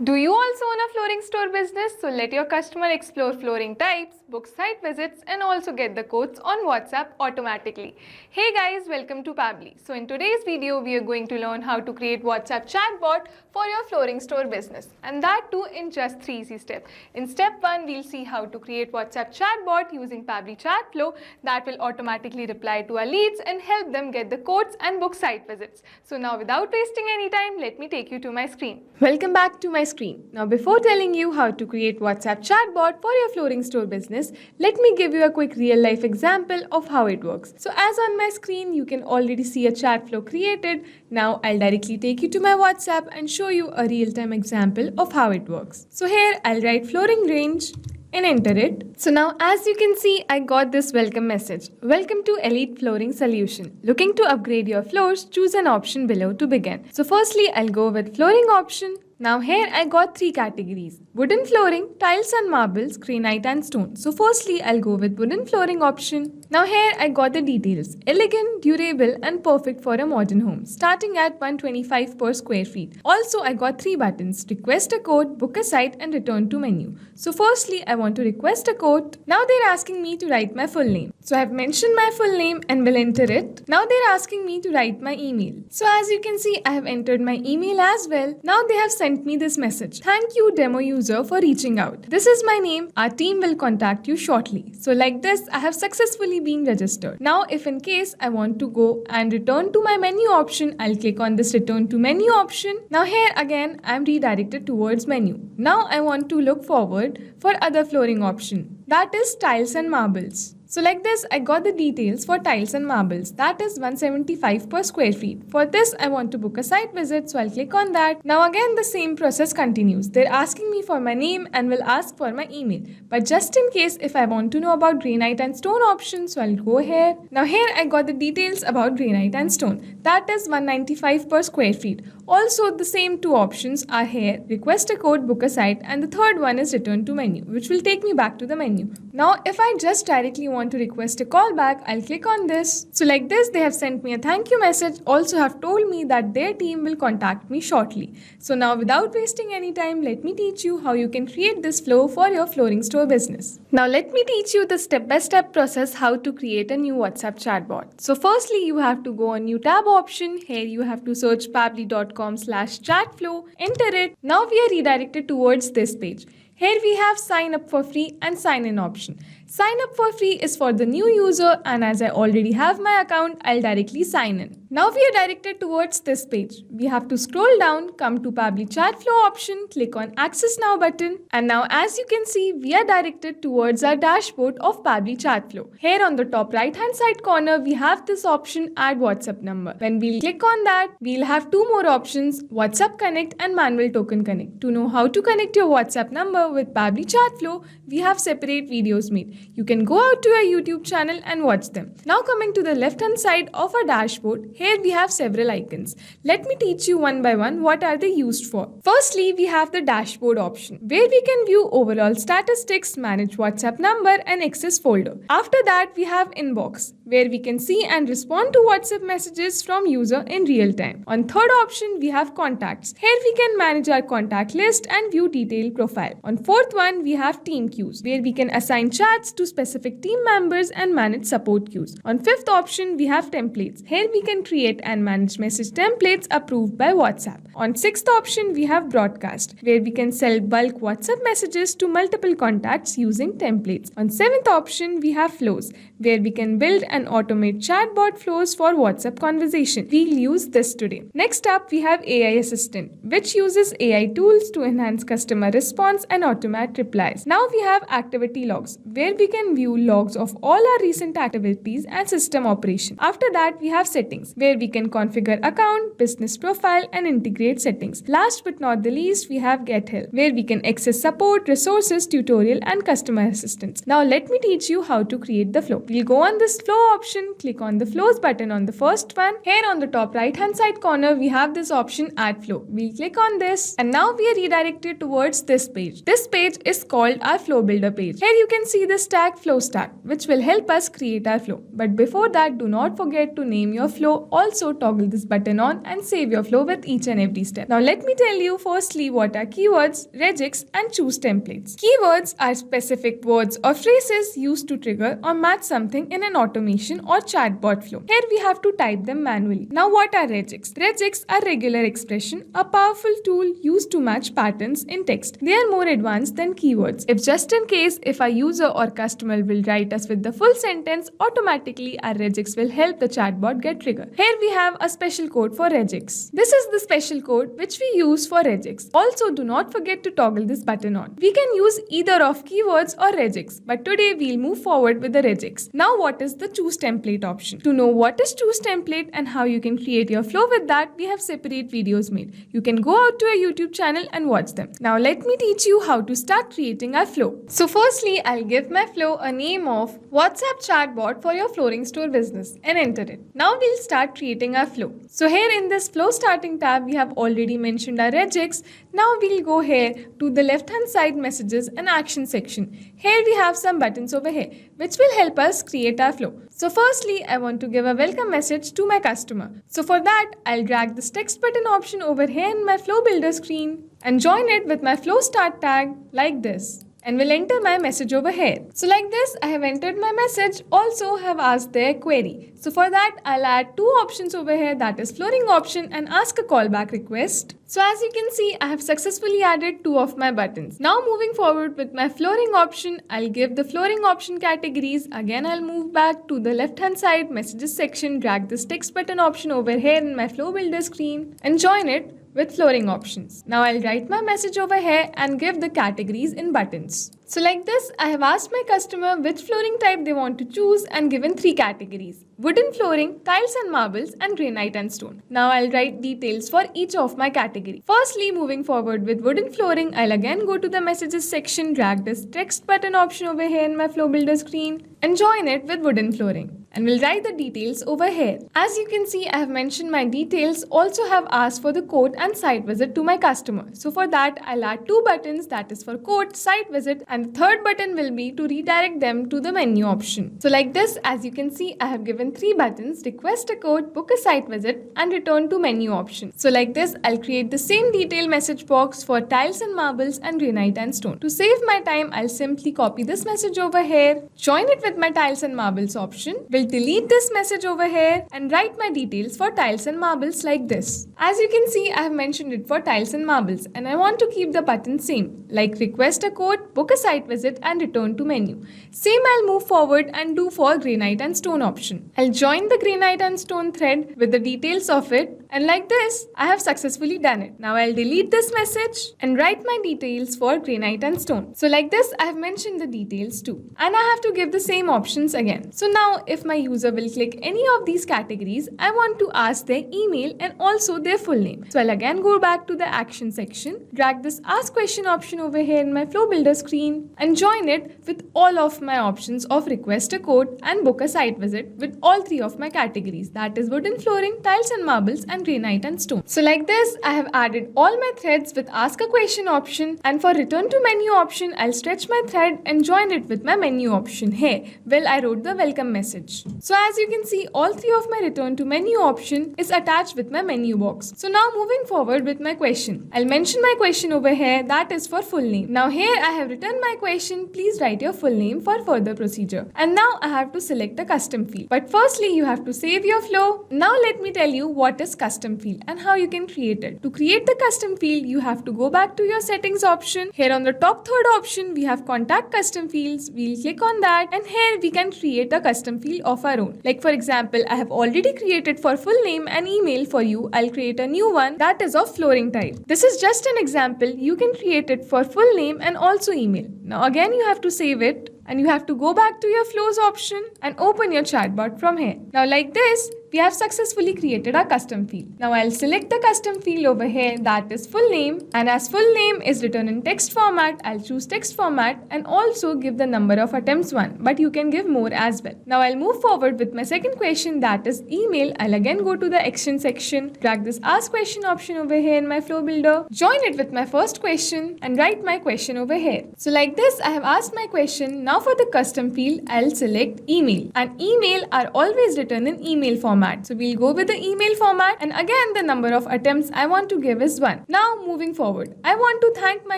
Do you also own a flooring store business? So let your customer explore flooring types, book site visits, and also get the quotes on WhatsApp automatically. Hey guys, welcome to Pabbly. So in today's video, we are going to learn how to create WhatsApp chatbot for your flooring store business, and that too in just 3 easy steps. In step 1, we'll see how to create WhatsApp chatbot using Pabbly Chatflow that will automatically reply to our leads and help them get the quotes and book site visits. So now without wasting any time, let me take you to my screen. Welcome back to my screen. Now before telling you how to create WhatsApp chatbot for your flooring store business, let me give you a quick real life example of how it works. So as on my screen, you can already see a chat flow created. Now I'll directly take you to my WhatsApp and show you a real-time example of how it works. So here I'll write flooring range and enter it. So now as you can see, I got this welcome message. Welcome to Elite Flooring Solution. Looking to upgrade your floors? Choose an option below to begin. So firstly, I'll go with flooring option. Now here I got 3 categories: wooden flooring, tiles and marbles, granite and stone. So firstly I'll go with wooden flooring option. Now here I got the details: elegant, durable and perfect for a modern home, starting at 125 per square feet. Also I got 3 buttons: request a quote, book a site and return to menu. So firstly I want to request a quote. Now they're asking me to write my full name. So I have mentioned my full name and will enter it. Now they're asking me to write my email. So as you can see, I have entered my email as well. Now they have sent me this message: thank you demo user for reaching out. This is my name. Our team will contact you shortly. So like this, I have successfully been registered. Now if in case I want to go and return to my menu option, I'll click on this return to menu option. Now here again, I'm redirected towards menu. Now I want to look forward for other flooring option, that is tiles and marbles. So like this, I got the details for tiles and marbles, that is 175 per square feet. For this, I want to book a site visit, so I'll click on that. Now again, the same process continues. They're asking me for my name and will ask for my email. But just in case if I want to know about granite and stone options, so I'll go here. Now here I got the details about granite and stone, that is 195 per square feet. Also the same 2 options are here: request a quote, book a site, and the third one is return to menu, which will take me back to the menu. Now if I just directly want to request a call back, I'll click on this. So like this, they have sent me a thank you message, also have told me that their team will contact me shortly. So now without wasting any time, let me teach you how you can create this flow for your flooring store business. Now let me teach you the step-by-step process how to create a new WhatsApp chatbot. So firstly, you have to go on new tab option. Here you have to search pabbly.com/chatflow, enter it. Now we are redirected towards this page. Here we have sign up for free and sign in option. Sign up for free is for the new user, and as I already have my account, I'll directly sign in. Now we are directed towards this page. We have to scroll down, come to Pabbly Chatflow option, click on Access Now button, and now as you can see, we are directed towards our dashboard of Pabbly Chatflow. Here on the top right hand side corner, we have this option Add WhatsApp Number. When we'll click on that, we'll have 2 more options: WhatsApp Connect and Manual Token Connect. To know how to connect your WhatsApp number with Pabbly Chatflow, we have separate videos made. You can go out to our YouTube channel and watch them. Now coming to the left hand side of our dashboard, here we have several icons. Let me teach you one by one what are they used for. Firstly, we have the dashboard option, where we can view overall statistics, manage WhatsApp number and access folder. After that, we have inbox, where we can see and respond to WhatsApp messages from user in real time. On third option, we have contacts. Here we can manage our contact list and view detailed profile. On fourth one, we have team queues, where we can assign chats to specific team members and manage support queues. On fifth option, we have templates. Here we can create and manage message templates approved by WhatsApp. On sixth option, we have broadcast, where we can send bulk WhatsApp messages to multiple contacts using templates. On seventh option, we have flows, where we can build and automate chatbot flows for WhatsApp conversation. We'll use this today. Next up, we have AI Assistant, which uses AI tools to enhance customer response and automate replies. Now we have activity logs, where we can view logs of all our recent activities and system operation. After that, we have settings, where we can configure account, business profile and integrate settings. Last but not the least, we have Get Help, where we can access support, resources, tutorial and customer assistance. Now let me teach you how to create the flow. We'll go on this flow option, click on the flows button on the first one. Here on the top right hand side corner, we have this option Add Flow. We'll click on this, and now we are redirected towards this page. This page is called our flow builder page. Here you can see this this tag flow start, which will help us create our flow. But before that, do not forget to name your flow. Also toggle this button on and save your flow with each and every step. Now let me tell you firstly what are keywords, regex and choose templates. Keywords are specific words or phrases used to trigger or match something in an automation or chatbot flow. Here we have to type them manually. Now what are regex? Regex are regular expression, a powerful tool used to match patterns in text. They are more advanced than keywords. If just in case if a user or customer will write us with the full sentence, automatically our regex will help the chatbot get triggered. Here we have a special code for regex. This is the special code which we use for regex. Also do not forget to toggle this button on. We can use either of keywords or regex, but today we'll move forward with the regex. Now what is the choose template option? To know what is choose template and how you can create your flow with that, we have separate videos made. You can go out to our YouTube channel and watch them. Now let me teach you how to start creating our flow. So firstly, I'll give my flow a name of WhatsApp chatbot for your flooring store business and enter it. Now we'll start creating our flow. So here in this flow starting tab, we have already mentioned our regex. Now we'll go here to the left hand side messages and action section. Here we have some buttons over here which will help us create our flow. So firstly, I want to give a welcome message to my customer. So for that, I'll drag this text button option over here in my flow builder screen and join it with my flow start tag like this. And will enter my message over here. So like this, I have entered my message, also have asked their query. So for that, I'll add two options over here, that is flooring option and ask a callback request. So as you can see, I have successfully added two of my buttons. Now moving forward with my flooring option, I'll give the flooring option categories. Again, I'll move back to the left hand side messages section, drag this text button option over here in my flow builder screen and join it with flooring options. Now I'll write my message over here and give the categories in buttons. So like this, I have asked my customer which flooring type they want to choose and given three categories: wooden flooring, tiles and marbles, and granite and stone. Now I'll write details for each of my category. Firstly, moving forward with wooden flooring, I'll again go to the messages section, drag this text button option over here in my flow builder screen and join it with wooden flooring. And we'll write the details over here. As you can see, I have mentioned my details, also have asked for the code and site visit to my customer. So for that, I'll add two buttons, that is for code, site visit, and the third button will be to redirect them to the menu option. So like this, as you can see, I have given three buttons: request a code, book a site visit, and return to menu option. So like this, I'll create the same detail message box for tiles and marbles and granite and stone. To save my time, I'll simply copy this message over here, join it with my tiles and marbles option. We'll delete this message over here and write my details for tiles and marbles like this. As you can see, I have mentioned it for tiles and marbles and I want to keep the button same, like request a code, book a site visit, and return to menu. Same I'll move forward and do for granite and stone option. I'll join the granite and stone thread with the details of it, and like this, I have successfully done it. Now I'll delete this message and write my details for granite and stone. So like this, I have mentioned the details too. And I have to give the same options again. So now if my user will click any of these categories, I want to ask their email and also their full name. So I'll again go back to the action section, drag this ask question option over here in my flow builder screen and join it with all of my options of request a code and book a site visit with all three of my categories, that is wooden flooring, tiles and marbles, and granite and stone. So like this, I have added all my threads with ask a question option, and for return to menu option, I'll stretch my thread and join it with my menu option here. Well, I wrote the welcome message. So as you can see, all three of my return to menu option is attached with my menu box. So now moving forward with my question, I'll mention my question over here, that is for full name. Now here I have written my question, please write your full name for further procedure. And now I have to select the custom field. But firstly, you have to save your flow. Now let me tell you what is custom field and how you can create it. To create the custom field, you have to go back to your settings option. Here on the top third option, we have contact custom fields. We'll click on that and here we can create a custom field of our own. Like for example, I have already created for full name and email for you. I'll create a new one that is of flooring type. This is just an example. You can create it for full name and also email. Now again, you have to save it and you have to go back to your flows option and open your chatbot from here. Now like this, we have successfully created our custom field. Now I'll select the custom field over here, that is full name, and as full name is written in text format, I'll choose text format and also give the number of attempts 1, but you can give more as well. Now I'll move forward with my second question, that is email. I'll again go to the action section, drag this ask question option over here in my flow builder, join it with my first question and write my question over here. So like this, I have asked my question. Now for the custom field, I'll select email, and email are always written in email format. So we'll go with the email format, and again the number of attempts I want to give is 1. Now moving forward, I want to thank my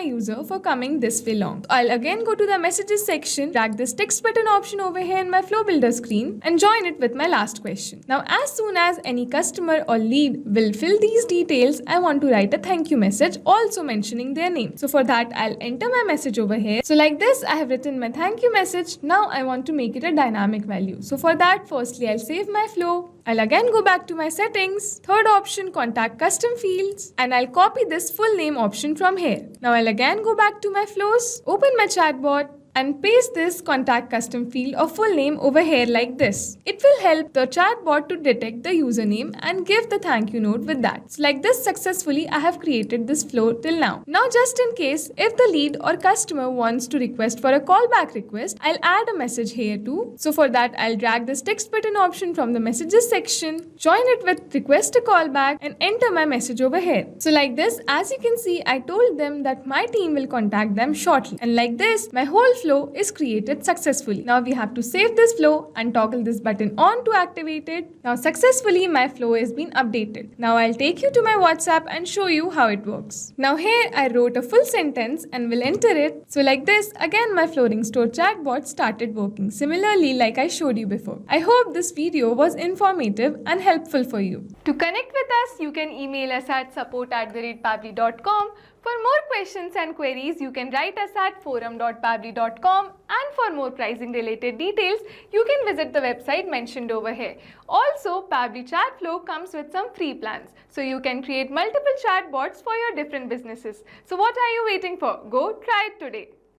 user for coming this way long. I'll again go to the messages section, drag this text button option over here in my flow builder screen and join it with my last question. Now as soon as any customer or lead will fill these details, I want to write a thank you message also mentioning their name. So for that, I'll enter my message over here. So like this, I have written my thank you message. Now I want to make it a dynamic value. So for that, firstly I'll save my flow. I'll again go back to my settings, third option, contact custom fields, and I'll copy this full name option from here. Now I'll again go back to my flows, open my chatbot, and paste this contact custom field or full name over here like this. It will help the chatbot to detect the username and give the thank you note with that. So like this, successfully I have created this flow till now. Now just in case if the lead or customer wants to request for a callback request, I'll add a message here too. So for that, I'll drag this text button option from the messages section, join it with request a callback and enter my message over here. So like this, as you can see, I told them that my team will contact them shortly. And like this, my whole flow is created successfully. Now we have to save this flow and toggle this button on to activate it. Now successfully my flow has been updated. Now I'll take you to my WhatsApp and show you how it works. Now here I wrote a full sentence and will enter it. So like this, again my Flooring Store chatbot started working similarly like I showed you before. I hope this video was informative and helpful for you. To connect with us, you can email us at support@pabbly.com. For more questions and queries, you can write us at forum.pabbly.com, and for more pricing related details, you can visit the website mentioned over here. Also, Pabbly Chatflow comes with some free plans, so you can create multiple chatbots for your different businesses. So what are you waiting for? Go try it today.